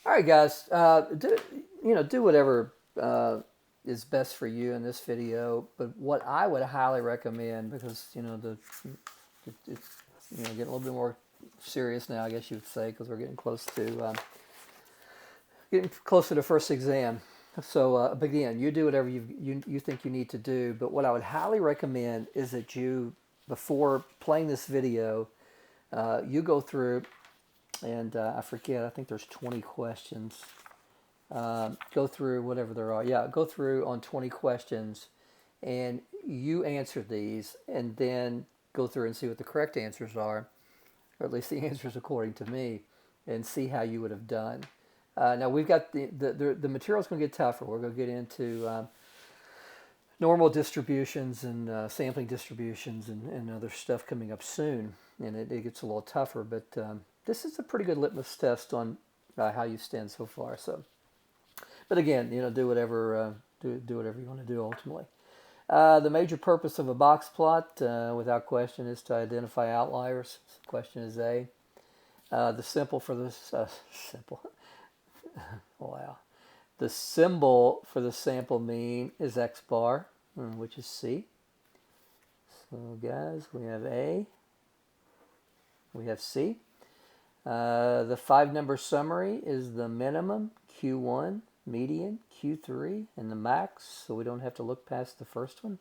All right, guys. Do whatever is best for you in this video. But what I would highly recommend, because it's getting a little bit more serious now, I guess you would say, because we're getting closer to first exam. So, but again, you do whatever you think you need to do. But what I would highly recommend is that you, before playing this video, you go through and I forget. I think there's 20 questions. Go through whatever there are. Yeah, go through on 20 questions, and you answer these, and then go through and see what the correct answers are, or at least the answers according to me, and see how you would have done. Now we've got the material's going to get tougher. We're going to get into normal distributions and sampling distributions and other stuff coming up soon, and it gets a little tougher. But this is a pretty good litmus test on how you stand so far. So, but again, do whatever do whatever you want to do ultimately. The major purpose of a box plot, without question, is to identify outliers. Question is A. The simple for this simple. Wow. The symbol for the sample mean is X bar, which is C. So guys, we have A, we have C. The 5-number summary is the minimum, Q1, median, Q3, and the max, so we don't have to look past the first one.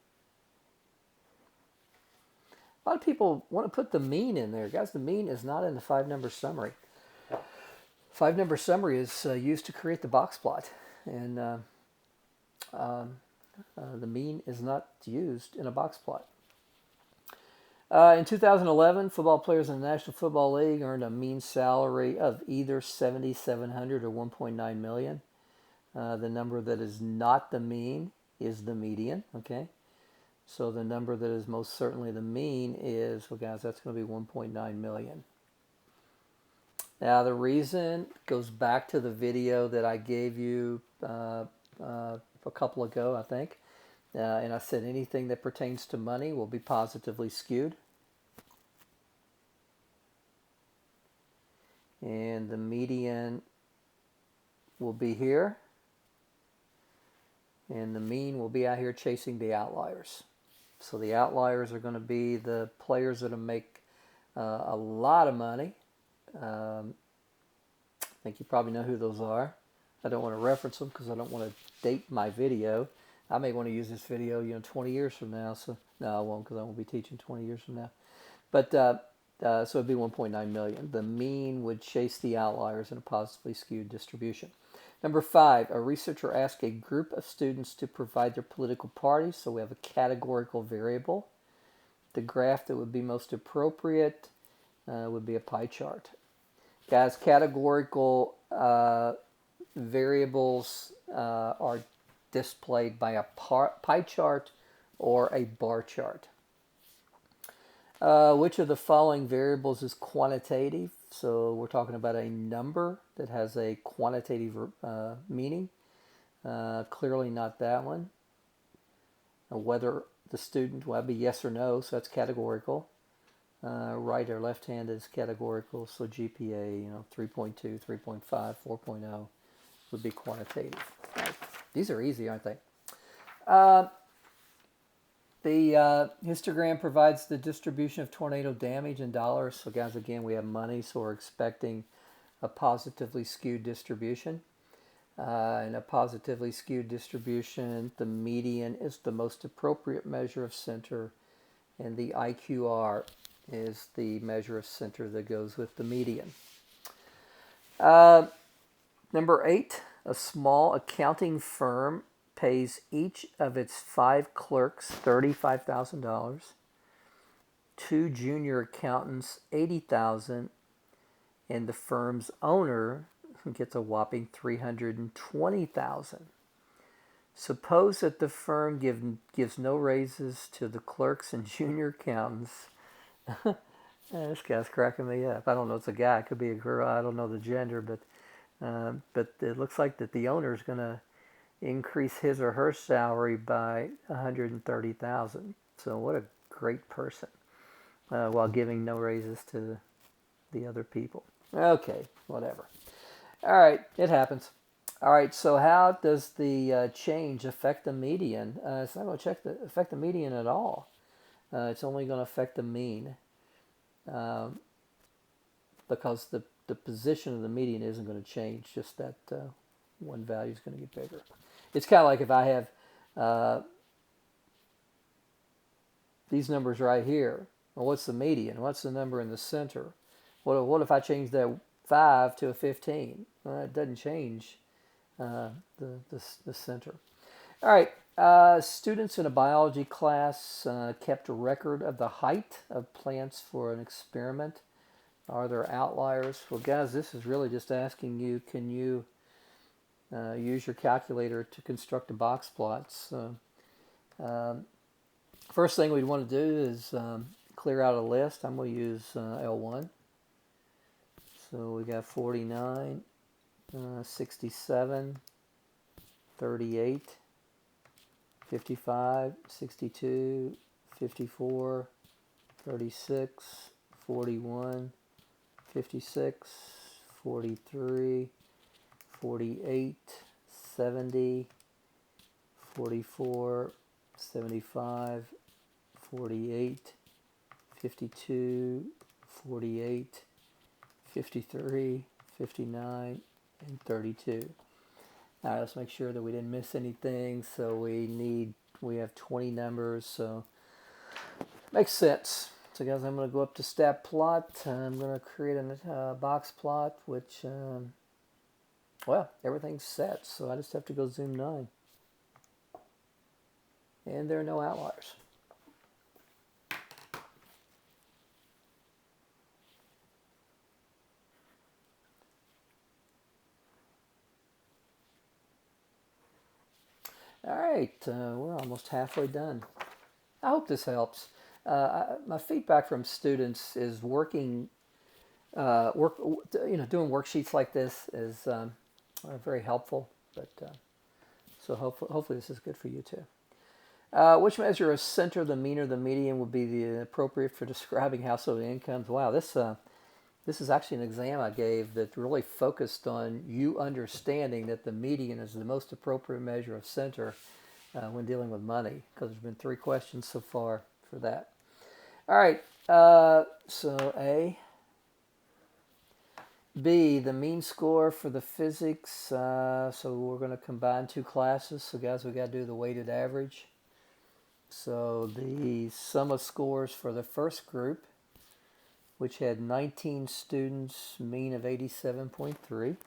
A lot of people want to put the mean in there. Guys, the mean is not in the 5-number summary. 5-number summary is used to create the box plot, and the mean is not used in a box plot. In 2011, football players in the National Football League earned a mean salary of either $7,700 or $1.9 million. The number that is not the mean is the median. Okay, so the number that is most certainly the mean is, well, guys, that's going to be 1.9 million. Now, the reason goes back to the video that I gave you a couple ago, I think. And I said anything that pertains to money will be positively skewed. And the median will be here. And the mean will be out here chasing the outliers. So the outliers are going to be the players that make a lot of money. I think you probably know who those are. I don't want to reference them because I don't want to date my video. I may want to use this video, 20 years from now. So no, I won't, because I won't be teaching 20 years from now. But so it'd be 1.9 million. The mean would chase the outliers in a positively skewed distribution. Number 5, a researcher asked a group of students to provide their political parties. So we have a categorical variable. The graph that would be most appropriate would be a pie chart. Guys, categorical variables are displayed by a pie chart or a bar chart. Which of the following variables is quantitative? So we're talking about a number that has a quantitative meaning. Clearly not that one. Whether the student, well, that'd be yes or no, so that's categorical. Right or left hand is categorical, so GPA, 3.2, 3.5, 4.0 would be quantitative. Right. These are easy, aren't they? The histogram provides the distribution of tornado damage in dollars. So guys, again, we have money, so we're expecting a positively skewed distribution. In a positively skewed distribution, the median is the most appropriate measure of center, and the IQR is the measure of center that goes with the median. Number 8, a small accounting firm pays each of its 5 clerks $35,000, 2 junior accountants $80,000, and the firm's owner gets a whopping $320,000. Suppose that the firm gives no raises to the clerks and junior accountants. This guy's cracking me up. I don't know if it's a guy, it could be a girl, I don't know the gender, but it looks like that the owner is going to increase his or her salary by $130,000. So what a great person, while giving no raises to the other people. Okay, whatever. All right, it happens. All right, so how does the change affect the median? It's not going to affect the median at all. It's only going to affect the mean, um, because the position of the median isn't going to change, just that one value is going to get bigger. It's kind of like if I have uh, these numbers right here. Well, what's the median? What's the number in the center? What if I change that 5 to a 15? Well, it doesn't change the center. All right. Students in a biology class kept a record of the height of plants for an experiment. Are there outliers? Well, guys, this is really just asking you, can you use your calculator to construct a box plot? So, first thing we'd want to do is clear out a list. I'm going to use L1. So we got 49, 67, 38, 55, 62, 54, 36, 41, 56, 43, 48, 70, 44, 75, 48, 52, 48, 53, 59, and 32. All right, let's make sure that we didn't miss anything. So we have 20 numbers, so makes sense. So guys, I'm going to go up to stat plot. I'm going to create a box plot, which, well, everything's set. So I just have to go zoom 9. And there are no outliers. All right, we're almost halfway done. I hope this helps. My feedback from students is doing worksheets like this is very helpful. But so hopefully this is good for you too. Which measure of center, the mean or the median, would be the appropriate for describing household incomes? Wow, this is actually an exam I gave that really focused on you understanding that the median is the most appropriate measure of center when dealing with money, because there's been 3 questions so far for that. All right, so A. B, the mean score for the physics. So we're going to combine 2 classes. So guys, we got to do the weighted average. So the sum of scores for the first group, which had 19 students, mean of 87.3.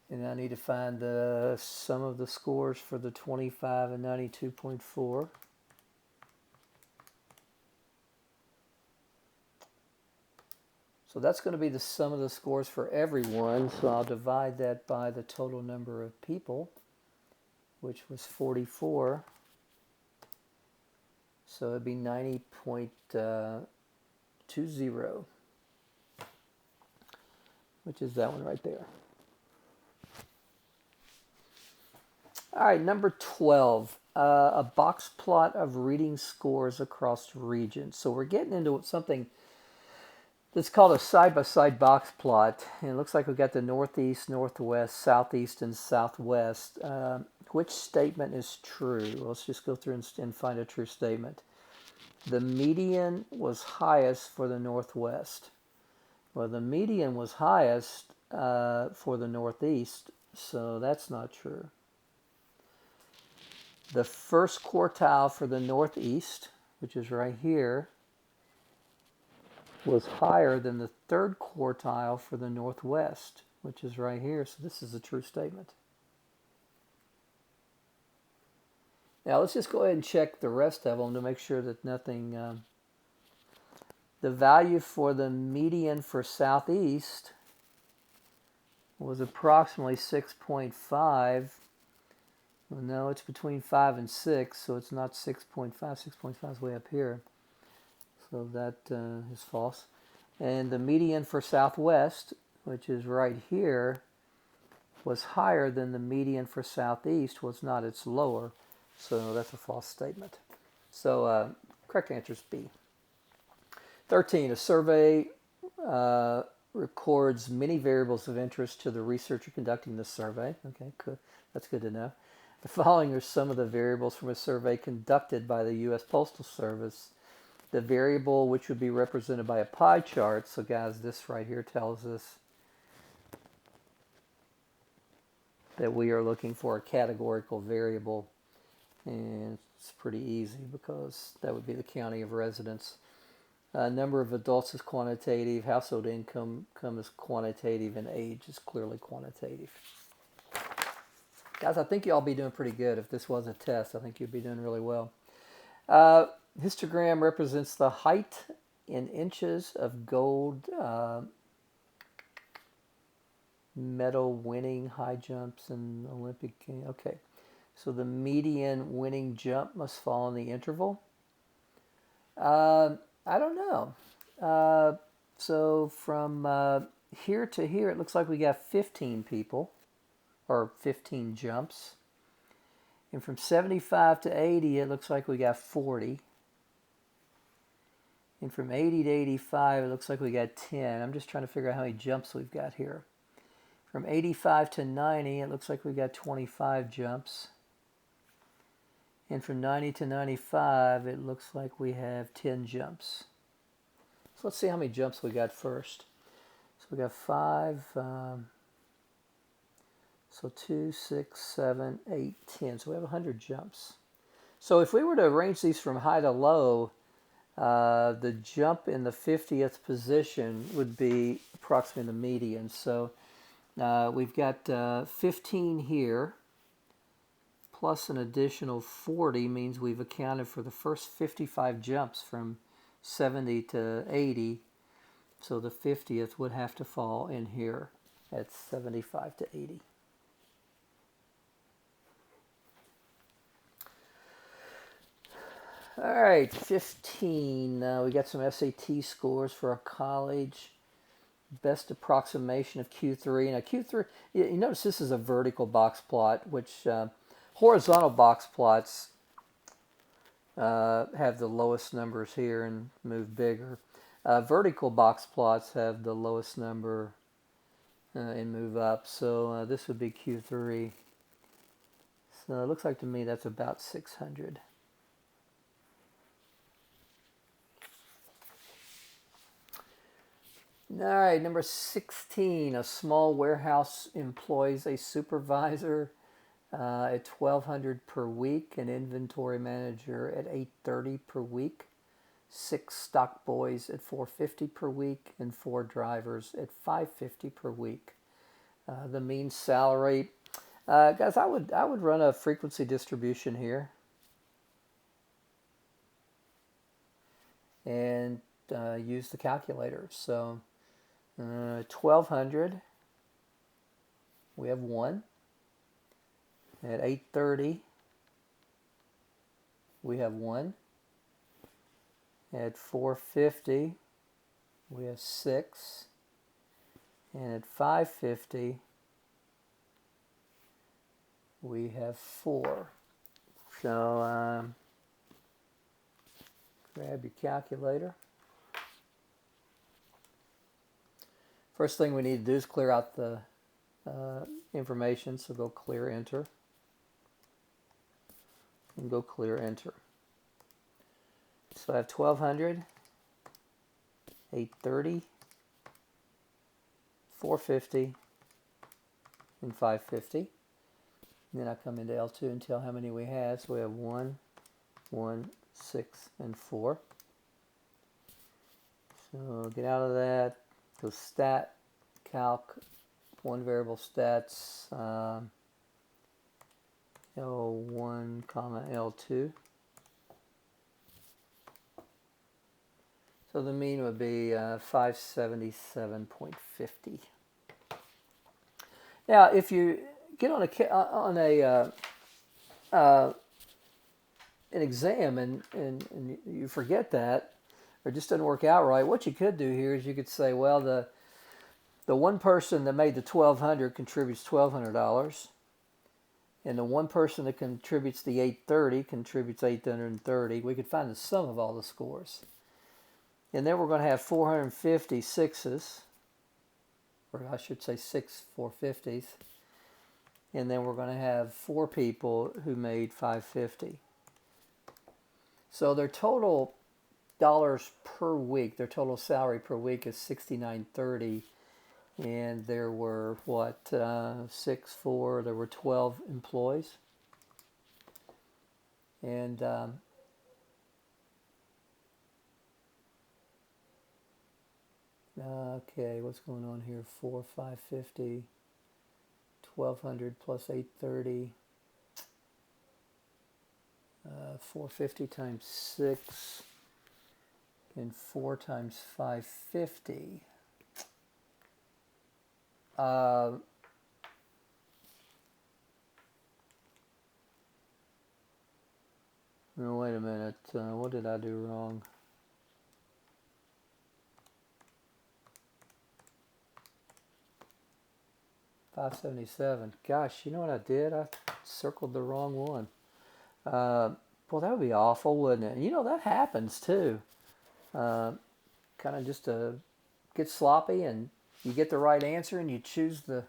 And I need to find the sum of the scores for the 25 and 92.4. So that's going to be the sum of the scores for everyone. So I'll divide that by the total number of people, which was 44. So it'd be 90.20, which is that one right there. All right, number 12, a box plot of reading scores across regions. So we're getting into something that's called a side-by-side box plot. And it looks like we've got the northeast, northwest, southeast, and southwest. Which statement is true? Let's just go through and find a true statement. The median was highest for the northwest. Well, the median was highest for the northeast, so that's not true. The first quartile for the northeast, which is right here, was higher than the third quartile for the northwest, which is right here. So this is a true statement. Now let's just go ahead and check the rest of them to make sure that nothing... the value for the median for southeast was approximately 6.5. Well, no, it's between 5 and 6, so it's not 6.5. 6.5 is way up here. So that is false. And the median for southwest, which is right here, was higher than the median for southeast, was not, it's lower. So that's a false statement. So correct answer is B. 13, a survey records many variables of interest to the researcher conducting the survey. Okay, good. That's good to know. The following are some of the variables from a survey conducted by the U.S. Postal Service. The variable, which would be represented by a pie chart. So guys, this right here tells us that we are looking for a categorical variable. And it's pretty easy because that would be the county of residence. Number of adults is quantitative, household income is quantitative, and age is clearly quantitative. Guys, I think y'all be doing pretty good. If this was a test, I think you'd be doing really well. Histogram represents the height in inches of gold medal winning high jumps in Olympic game. Okay, so the median winning jump must fall in the interval. I don't know. So from here to here, it looks like we got 15 people, or 15 jumps. And from 75 to 80, it looks like we got 40. And from 80 to 85, it looks like we got 10. I'm just trying to figure out how many jumps we've got here. From 85 to 90, it looks like we got 25 jumps. And from 90 to 95, it looks like we have 10 jumps. So let's see how many jumps we got first. So we got 5, so 2, 6, 7, 8, 10. So we have 100 jumps. So if we were to arrange these from high to low, the jump in the 50th position would be approximately the median. So we've got 15 here, plus an additional 40 means we've accounted for the first 55 jumps from 70 to 80. So the 50th would have to fall in here at 75 to 80. All right, 15. We got some SAT scores for a college. Best approximation of Q3. Now Q3, you notice this is a vertical box plot, which horizontal box plots have the lowest numbers here and move bigger. Vertical box plots have the lowest number and move up. So this would be Q3. So it looks like to me that's about 600. All right, number 16, a small warehouse employs a supervisor at $1,200 per week, an inventory manager at $830 per week, 6 stock boys at $450 per week, and 4 drivers at $550 per week. The mean salary, guys, I would run a frequency distribution here, and use the calculator. So 1,200, we have 1. At 830, we have 1. At 450, we have 6. And at 550, we have 4. So grab your calculator. First thing we need to do is clear out the information, so go clear enter. And go clear enter. So I have 1,200, 830, 450, and 550. And then I come into L2 and tell how many we have. So we have 1, 1, 6, and 4. So get out of that. Go stat, calc, one variable stats, L1, comma L2. So the mean would be 577.50. Now, if you get on an exam and you forget that, or it just doesn't work out right, what you could do here is you could say, well, the one person that made the $1,200 contributes $1,200, and the one person that contributes the $830 contributes $830. We could find the sum of all the scores. And then we're going to have 450 sixes, or I should say 6 450s. And then we're going to have 4 people who made 550. So their total dollars per week, their total salary per week is $69.30. And there were, what, 6, 4, there were 12 employees. And okay, what's going on here? 4, 550, 1200 plus 830, 450 times 6, and 4 times 550. No, wait a minute. What did I do wrong? $577. Gosh, you know what I did? I circled the wrong one. Well, that would be awful, wouldn't it? You know, that happens too. Kind of just get sloppy, and you get the right answer, and you choose the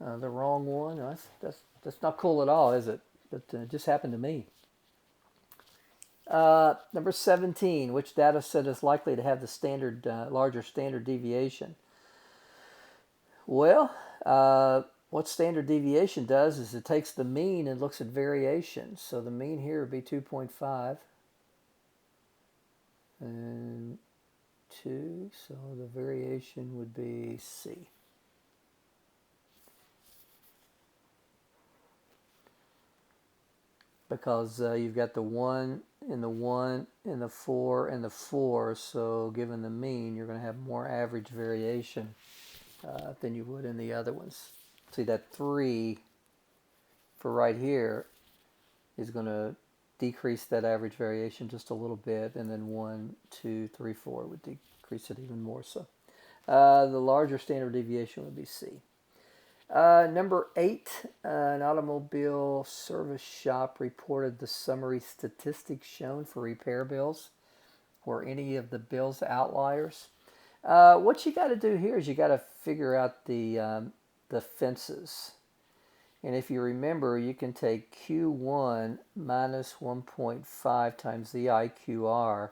wrong one. That's not cool at all, is it? But it just happened to me. Number 17, which data set is likely to have the standard larger standard deviation? Well, what standard deviation does is it takes the mean and looks at variation. So the mean here would be 2.5 and 2, so the variation would be C. Because you've got the 1 and the 1 and the 4 and the 4, so given the mean, you're going to have more average variation than you would in the other ones. See, that 3 for right here is going to decrease that average variation just a little bit, and then 1, 2, 3, 4 would decrease it even more so. The larger standard deviation would be C. Number 8, an automobile service shop reported the summary statistics shown for repair bills. Were any of the bills outliers? What you got to do here is you got to figure out the fences. And if you remember, you can take Q1 minus 1.5 times the IQR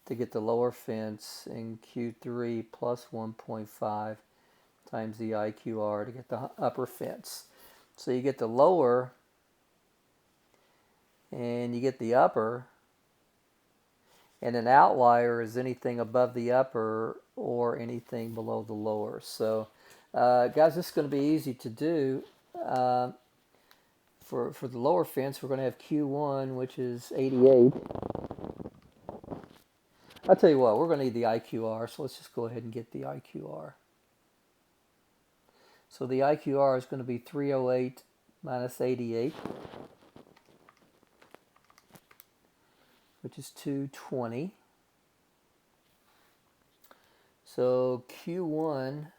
to get the lower fence, and Q3 plus 1.5 times the IQR to get the upper fence. So you get the lower and you get the upper, and an outlier is anything above the upper or anything below the lower. So guys, this is going to be easy to do. For the lower fence, we're going to have Q1, which is 88. I'll tell you what, we're going to need the IQR, so let's just go ahead and get the IQR. So the IQR is going to be 308 minus 88, which is 220. So Q1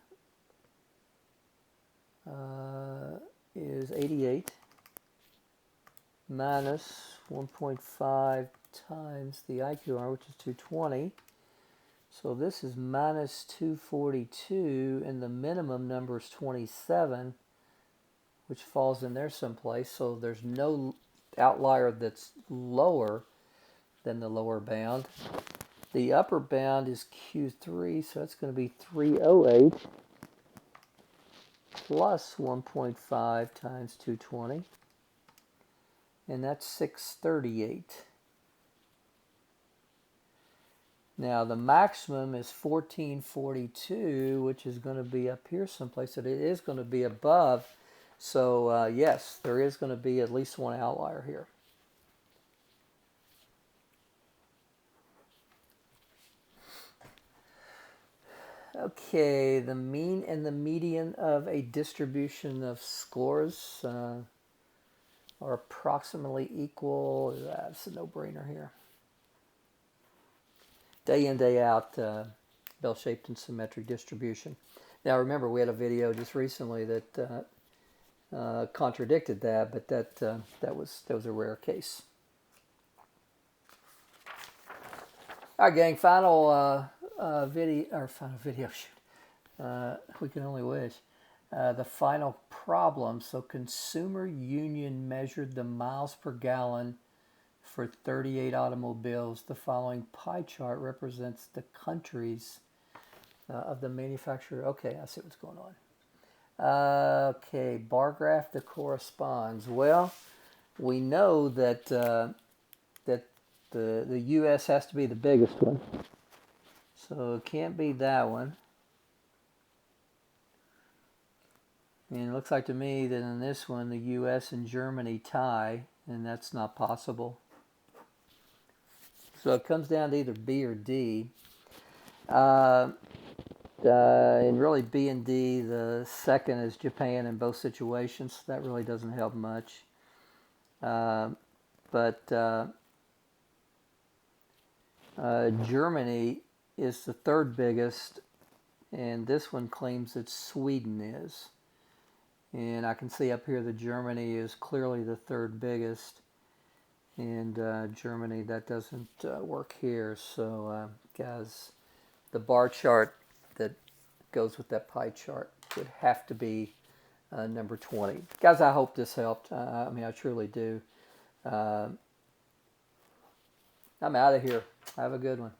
is 88 minus 1.5 times the IQR, which is 220. So this is minus 242, and the minimum number is 27, which falls in there someplace. So there's no outlier that's lower than the lower bound. The upper bound is Q3, so that's going to be 308 plus 1.5 times 220, and that's 638. Now the maximum is 1442, which is going to be up here someplace, so it is going to be above. So yes, there is going to be at least one outlier here. Okay, the mean and the median of a distribution of scores are approximately equal. That's a no-brainer here. Day in, day out, bell-shaped and symmetric distribution. Now remember, we had a video just recently that contradicted that, but that was a rare case. All right, gang. Final video. Shoot, we can only wish. The final problem. So, Consumer Union measured the miles per gallon for 38 automobiles. The following pie chart represents the countries of the manufacturer. Okay, I see what's going on. Okay, bar graph that corresponds. Well, we know that that the U.S. has to be the biggest one, so it can't be that one. And it looks like to me that in this one, the U.S. and Germany tie, and that's not possible. So it comes down to either B or D. And really B and D, the second is Japan in both situations. So that really doesn't help much. But Germany is the third biggest, and this one claims that Sweden is. And I can see up here that Germany is clearly the third biggest. And Germany, that doesn't work here. So, guys, the bar chart that goes with that pie chart would have to be number 20. Guys, I hope this helped. I mean, I truly do. I'm out of here. Have a good one.